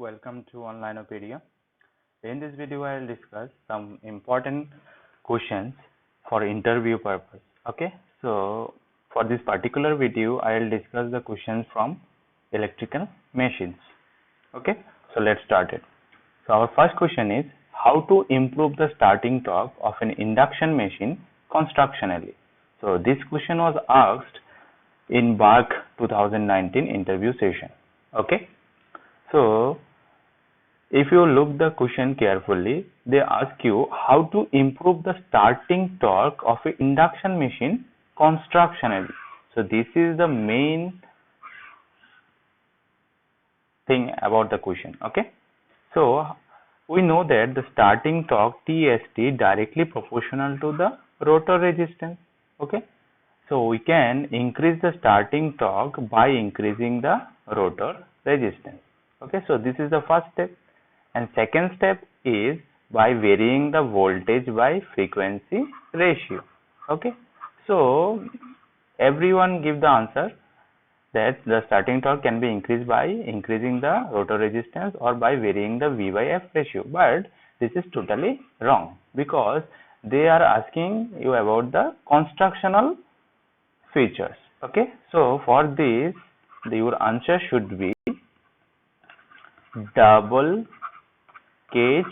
welcome to Onlineopedia. In this video, I will discuss some important questions for interview purpose. Okay, so for this particular video, I will discuss the questions from electrical machines. Okay, so let's start it. So our first question is how to improve the starting torque of an induction machine constructionally. So this question was asked in BARC 2019 interview session. Okay, so if you look the question carefully, they ask you how to improve the starting torque of an induction machine constructionally. So this is the main thing about the question. Okay, so we know that the starting torque TST directly proportional to the rotor resistance. Okay, so we can increase the starting torque by increasing the rotor resistance. Okay, so this is the first step, and second step is by varying the voltage by frequency ratio. Okay, so everyone give the answer that the starting torque can be increased by increasing the rotor resistance or by varying the V by F ratio, but this is totally wrong because they are asking you about the constructional features. Okay, so for this your answer should be double cage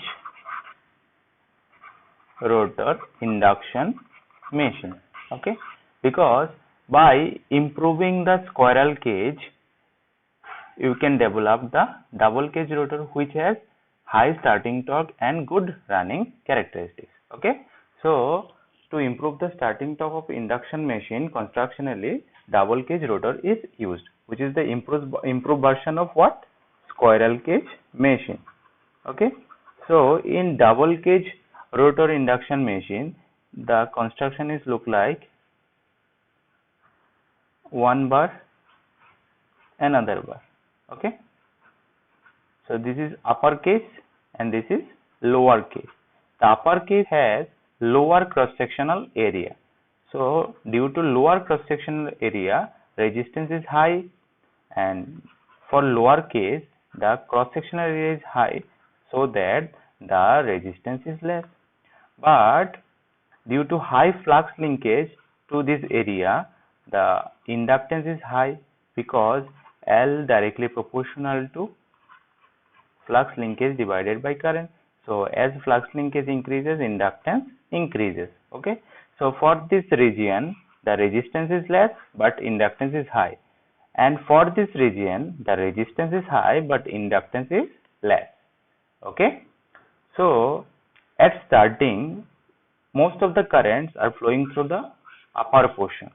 rotor induction machine. Okay, because by improving the squirrel cage you can develop the double cage rotor which has high starting torque and good running characteristics. Okay, so to improve the starting torque of induction machine constructionally, double cage rotor is used, which is the improved version of what? Squirrel cage machine. Okay, so in double cage rotor induction machine, the construction is look like one bar, another bar. Okay, so this is upper case and this is lower case. The upper case has lower cross sectional area. So due to lower cross sectional area, resistance is high, and for lower case the cross sectional area is high, so that the resistance is less. But due to high flux linkage to this area, the inductance is high because L directly proportional to flux linkage divided by current. So as flux linkage increases, inductance increases. Okay, so for this region the resistance is less but inductance is high, and for this region the resistance is high but inductance is less. Okay, so at starting most of the currents are flowing through the upper portion.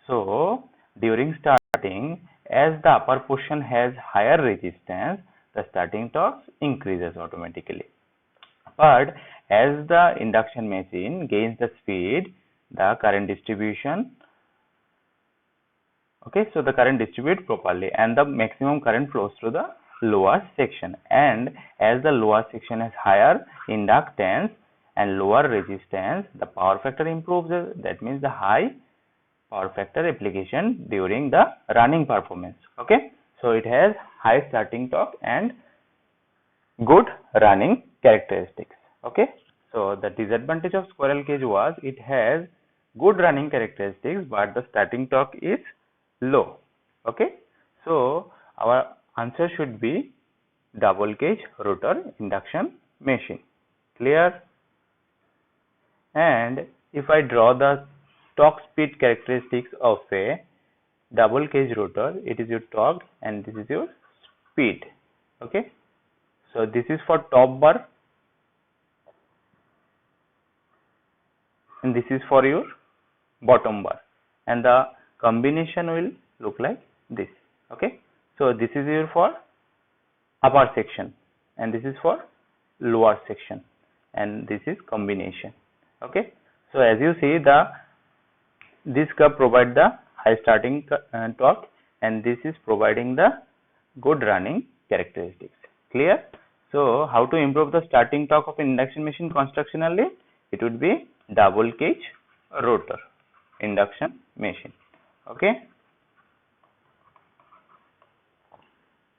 So during starting, as the upper portion has higher resistance, the starting torque increases automatically. But as the induction machine gains the speed, the current distribution, okay, so the current distributes properly and the maximum current flows through the lower section, and as the lower section has higher inductance and lower resistance, the power factor improves. That means the high power factor application during the running performance. Okay, so it has high starting torque and good running characteristics. Okay, so the disadvantage of squirrel cage was it has good running characteristics but the starting torque is low. Okay, so our answer should be double cage rotor induction machine. Clear? And if I draw the torque speed characteristics of a double cage rotor, it is your torque and this is your speed. Okay, so this is for top bar and this is for your bottom bar, and the combination will look like this. Okay, so this is your for upper section and this is for lower section, and this is combination. Okay, so as you see, this curve provide the high starting torque and this is providing the good running characteristics. Clear? So how to improve the starting torque of induction machine constructionally? It would be double cage rotor induction machine. Okay,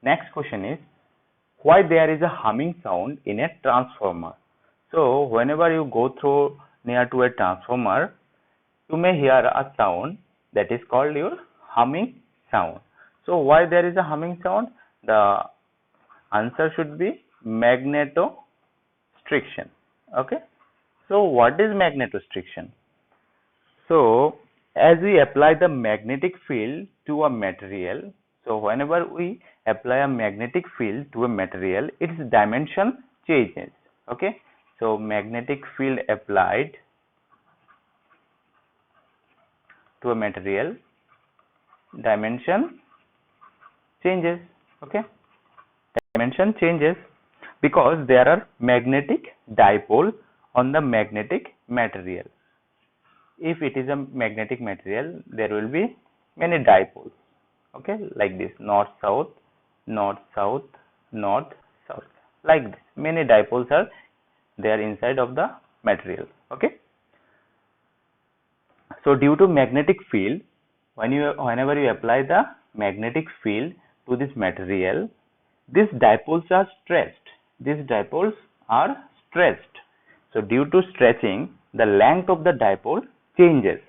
next question is why there is a humming sound in a transformer. So whenever you go through near to a transformer, you may hear a sound that is called your humming sound. So why there is a humming sound? The answer should be magnetostriction. Okay. So what is magnetostriction? So as we apply the magnetic field to a material, so whenever we apply a magnetic field to a material, its dimension changes. Okay. So magnetic field applied to a material, dimension changes. Okay. Dimension changes because there are magnetic dipole on the magnetic material. If it is a magnetic material, there will be many dipoles. Okay, like this, north south, north south, north south, like this. Many dipoles are there inside of the material. Okay. So due to magnetic field, whenever you apply the magnetic field to this material, these dipoles are stressed. These dipoles are stressed. So due to stretching, the length of the dipole changes.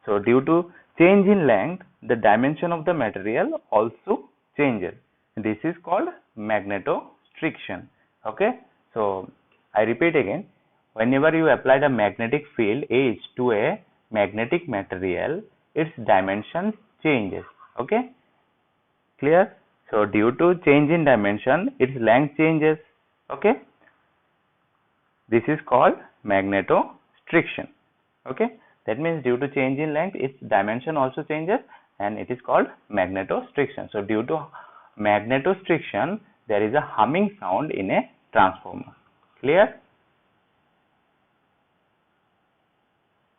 So due to change in length, the dimension of the material also changes. This is called magnetostriction. Okay. So I repeat again, whenever you apply the magnetic field H to a magnetic material, its dimension changes. Okay. Clear? So due to change in dimension, its length changes. Okay. This is called magnetostriction. Okay. That means due to change in length, its dimension also changes, and it is called magnetostriction. So due to magnetostriction, there is a humming sound in a transformer. Clear?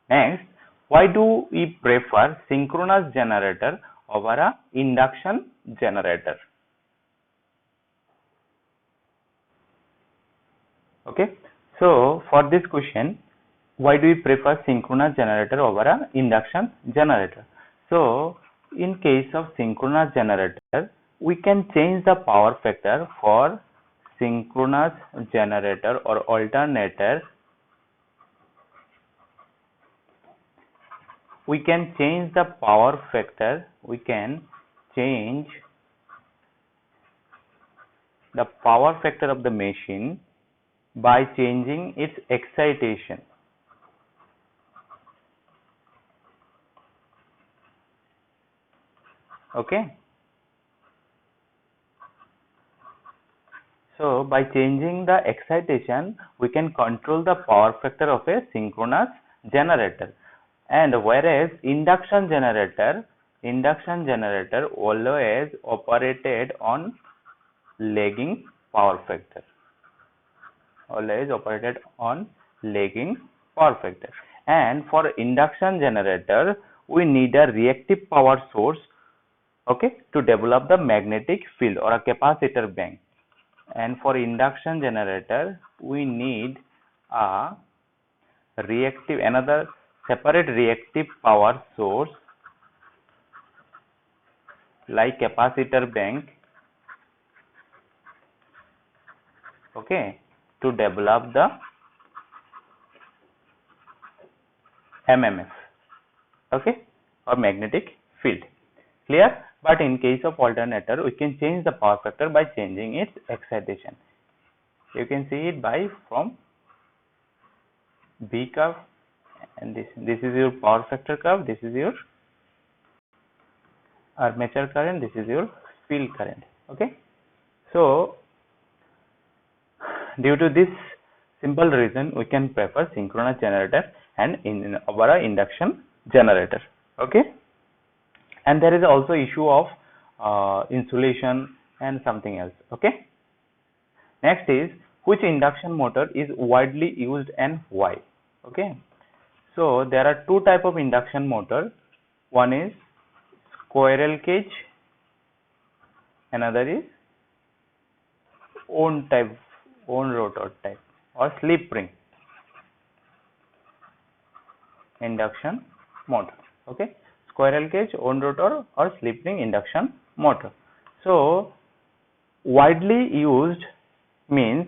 Next, why do we prefer synchronous generator over a induction generator? Okay. So for this question, why do we prefer synchronous generator over a induction generator? So in case of synchronous generator, we can change the power factor for synchronous generator or alternator. We can change the power factor. We can change the power factor of the machine by changing its excitation. Okay. So by changing the excitation, we can control the power factor of a synchronous generator. And whereas induction generator always operated on lagging power factor. Always operated on lagging power factor. And for induction generator, we need a reactive power source, okay, to develop the magnetic field or a capacitor bank. And for induction generator, we need a another separate reactive power source like capacitor bank, okay, to develop the MMF, okay, or magnetic field. Clear? But in case of alternator, we can change the power factor by changing its excitation. You can see it by from B curve, and this is your power factor curve, this is your armature current, this is your field current. Okay. So due to this simple reason, we can prefer synchronous generator and over a induction generator. Okay. And there is also issue of insulation and something else. Okay. Next is, which induction motor is widely used and why? Okay. So there are two type of induction motor. One is squirrel cage, another is own rotor type or slip ring induction motor. Okay. Squirrel cage, own rotor or slip ring induction motor. So widely used means,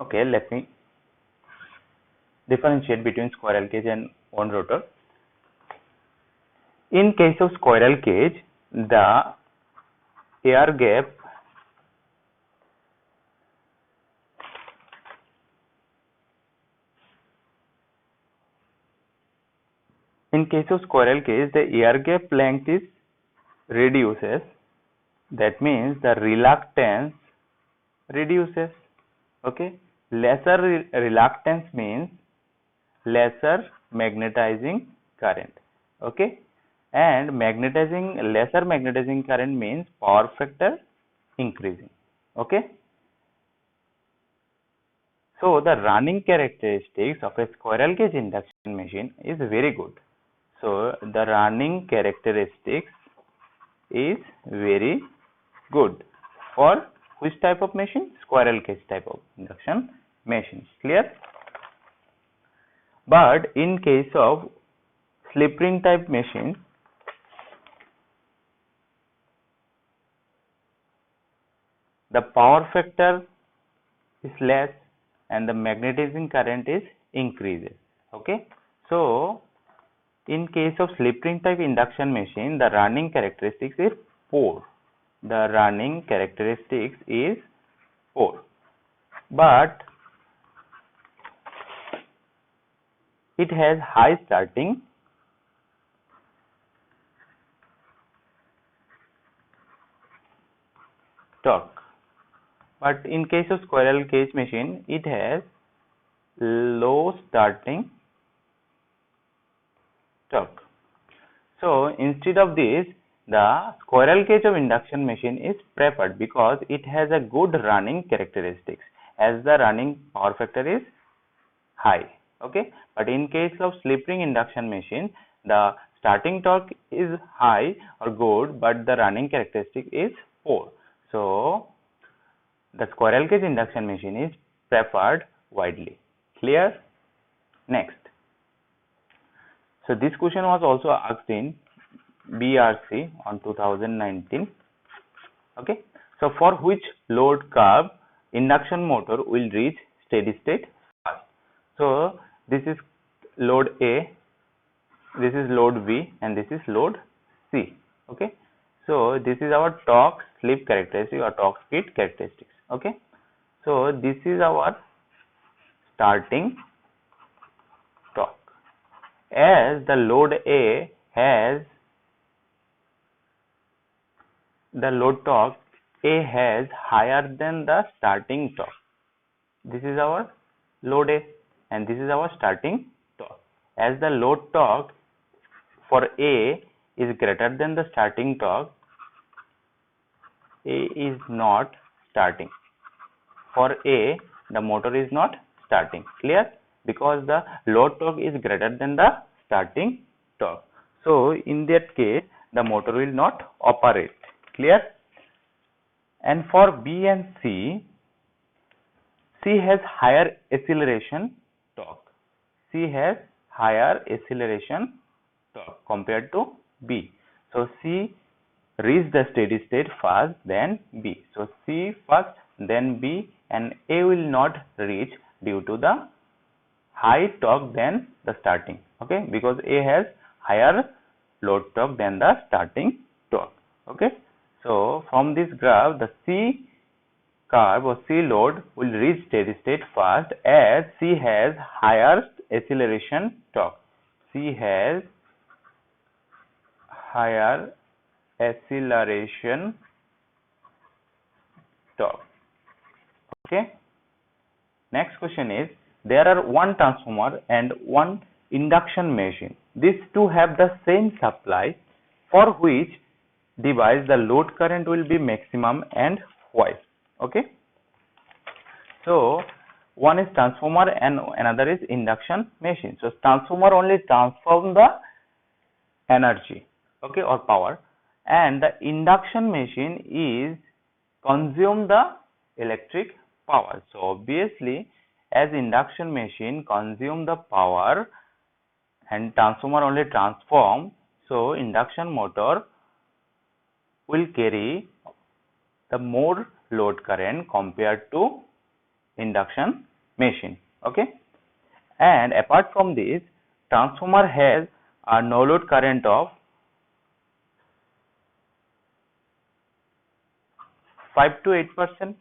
okay, let me differentiate between squirrel cage and wound rotor. In case of squirrel cage, the air gap the air gap length is reduces. That means the reluctance reduces. Okay, lesser reluctance means lesser magnetizing current. Okay, and lesser magnetizing current means power factor increasing. Okay, so the running characteristics of a squirrel cage induction machine is very good. So the running characteristics is very good for which type of machine? Squirrel cage type of induction machine. Clear? But in case of slip ring type machine, the power factor is less and the magnetizing current is increases. Okay, so in case of slip ring type induction machine, the running characteristics is poor. The running characteristics is poor, but it has high starting torque. But in case of squirrel cage machine, it has low starting torque. So instead of this, the squirrel cage of induction machine is preferred because it has a good running characteristics as the running power factor is high. Okay, but in case of slip ring induction machine, the starting torque is high or good, but the running characteristic is poor. So the squirrel cage induction machine is preferred widely. Clear? Next. So this question was also asked in BRC on 2019. Okay. So for which load curve induction motor will reach steady state fast? So this is load A, this is load B, and this is load C. Okay. So this is our torque slip characteristic or torque speed characteristics. Okay. So this is our starting torque. As the load A has the load torque A has higher than the starting torque. This is our load A and this is our starting torque. As the load torque for A is greater than the starting torque, A is not starting. For A, the motor is not starting. Clear? Because the load torque is greater than the starting torque. So in that case, the motor will not operate. Clear? And for B and C has higher acceleration torque. C has higher acceleration torque compared to B. So C reach the steady state first, then B. So C first, then B, and A will not reach due to the high torque than the starting. Okay, because A has higher load torque than the starting torque. Okay, so from this graph, the C curve or C load will reach steady state first as C has higher acceleration torque. C has higher acceleration torque. Okay. Next question is, there are one transformer and one induction machine. These two have the same supply. For which device the load current will be maximum and why? Okay. So one is transformer and another is induction machine. So transformer only transform the energy, okay, or power, and the induction machine is consume the electric power. So obviously, as induction machine consume the power and transformer only transform, so induction motor will carry the more load current compared to induction machine. Okay, and apart from this, transformer has a no load current of 5 to 8%,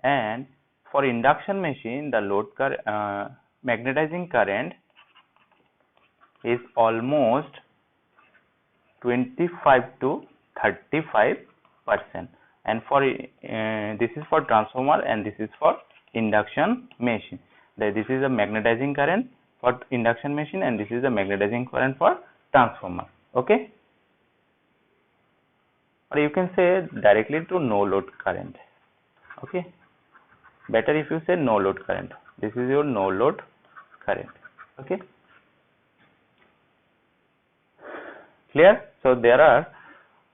and for induction machine the magnetizing current is almost 25 to 35%, and for this is for transformer and this is for induction machine. This is a magnetizing current for induction machine and this is the magnetizing current for transformer. Okay, or you can say directly to no load current. Okay, better if you say no load current. This is your no load current. Okay, clear? So there are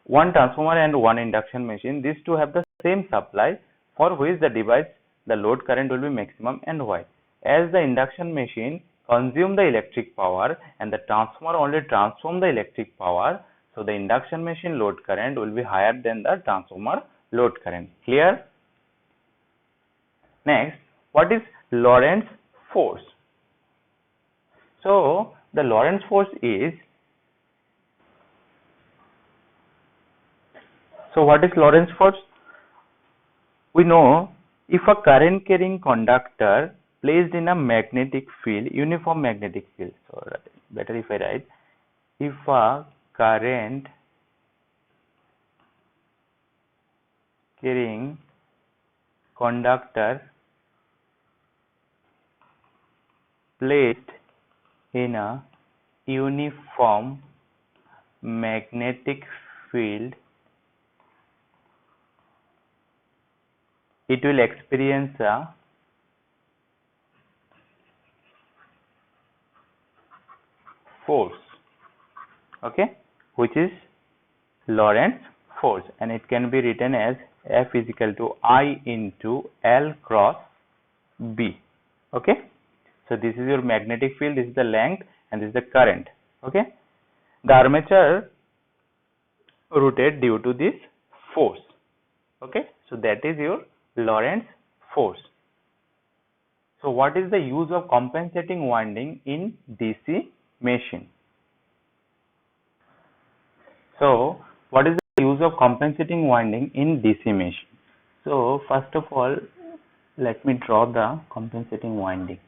one transformer and one induction machine. These two have the same supply, for which the load current will be maximum, and why? As the induction machine consume the electric power and the transformer only transform the electric power, so the induction machine load current will be higher than the transformer load current. Clear? Next, what is Lorentz force? So the Lorentz force is, so what is Lorentz force? We know if a current carrying conductor placed in a magnetic field, uniform magnetic field. So better if I write, if a current carrying conductor placed in a uniform magnetic field, it will experience a force, okay, which is Lorentz force, and it can be written as F is equal to I into L cross B. Okay, so this is your magnetic field, this is the length, and this is the current. Okay, the armature rotates due to this force. Okay, so that is your Lorentz force. So what is the use of compensating winding in DC machine? So what is the use of compensating winding in DC machine? So first of all, let me draw the compensating winding.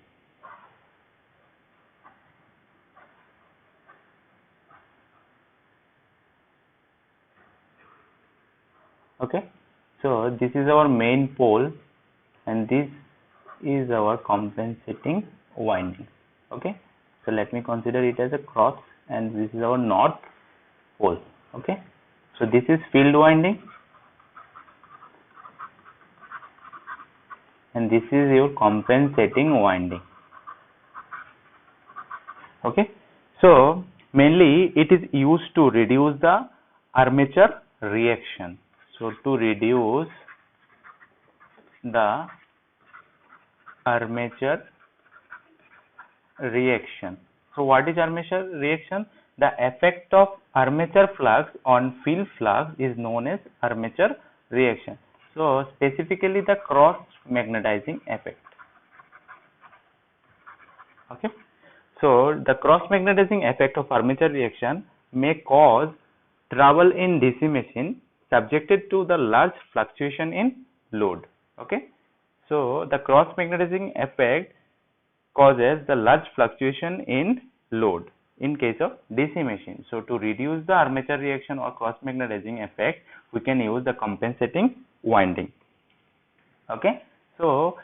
Okay, so this is our main pole and this is our compensating winding. Okay, so let me consider it as a cross and this is our north pole. Okay, so this is field winding and this is your compensating winding. Okay, so mainly it is used to reduce the armature reaction. So to reduce the armature reaction. So what is armature reaction? The effect of armature flux on field flux is known as armature reaction. So specifically the cross magnetizing effect. Okay, so the cross magnetizing effect of armature reaction may cause trouble in DC machine subjected to the large fluctuation in load. Okay, so the cross magnetizing effect causes the large fluctuation in load in case of DC machine. So to reduce the armature reaction or cross magnetizing effect, we can use the compensating winding. Okay, so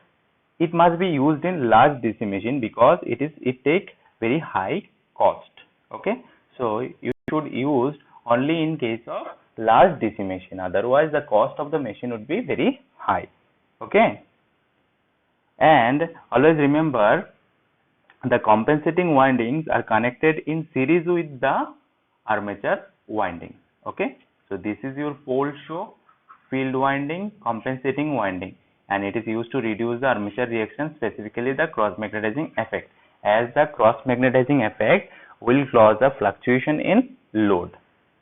it must be used in large DC machine because it takes very high cost. Okay, so you should use only in case of large DC machine, otherwise the cost of the machine would be very high. Okay, and always remember the compensating windings are connected in series with the armature winding. Okay, so this is your pole show, field winding, compensating winding, and it is used to reduce the armature reaction, specifically the cross magnetizing effect, as the cross magnetizing effect will cause a fluctuation in load.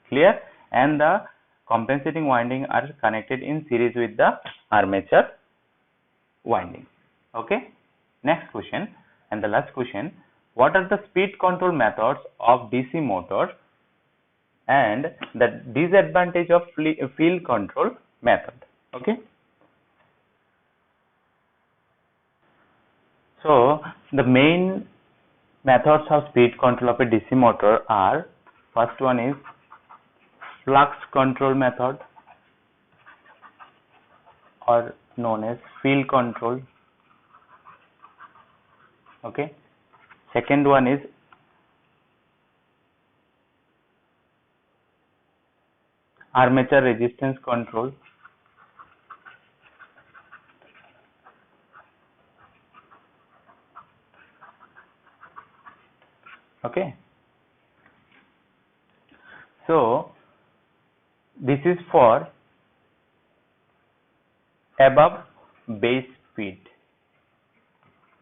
Clear? And the compensating winding are connected in series with the armature winding. Okay. Next question and the last question. What are the speed control methods of DC motor and the disadvantage of field control method? Okay. So the main methods of speed control of a DC motor are, first one is flux control method or known as field control. Okay. Second one is armature resistance control. Okay. So this is for above base speed.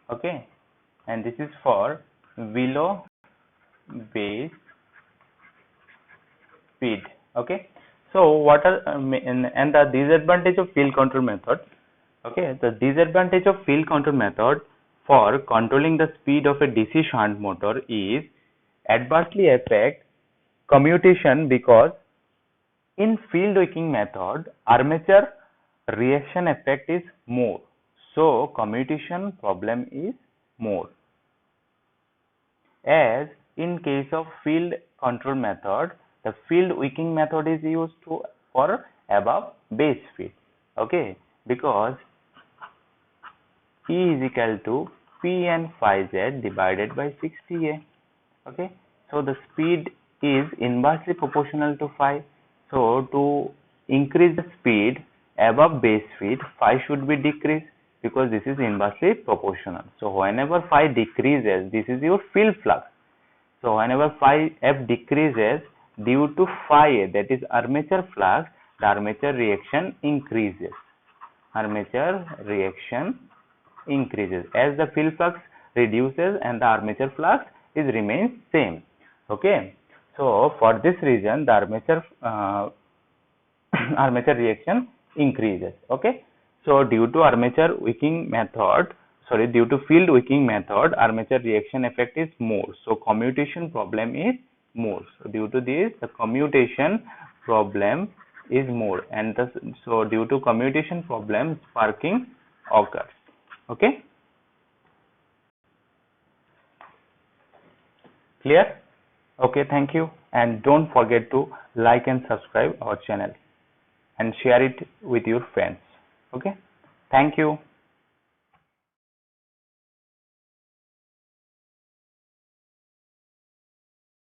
Okay. And this is for below base speed. Okay. So what are and the disadvantage of field control method? Okay, the disadvantage of field control method for controlling the speed of a DC shunt motor is adversely affect commutation, because in field wicking method armature reaction effect is more, so commutation problem is more. As in case of field control method, the field wicking method is used for above base speed. Okay, because E is equal to P and phi Z divided by 60A. Okay, so the speed is inversely proportional to phi. So to increase the speed above base speed, phi should be decreased, because this is inversely proportional. So whenever phi decreases, this is your field flux. So whenever phi F decreases due to phi A, that is armature flux, the armature reaction increases. Armature reaction increases as the field flux reduces and the armature flux is remains same. Okay, so for this reason the armature reaction increases. Okay, so due to armature wicking method, due to field wicking method, armature reaction effect is more, so commutation problem is more. So due to this, the commutation problem is more, and so due to commutation problem, sparking occurs. Okay, clear? Okay, thank you, and don't forget to like and subscribe our channel and share it with your friends. Okay, thank you.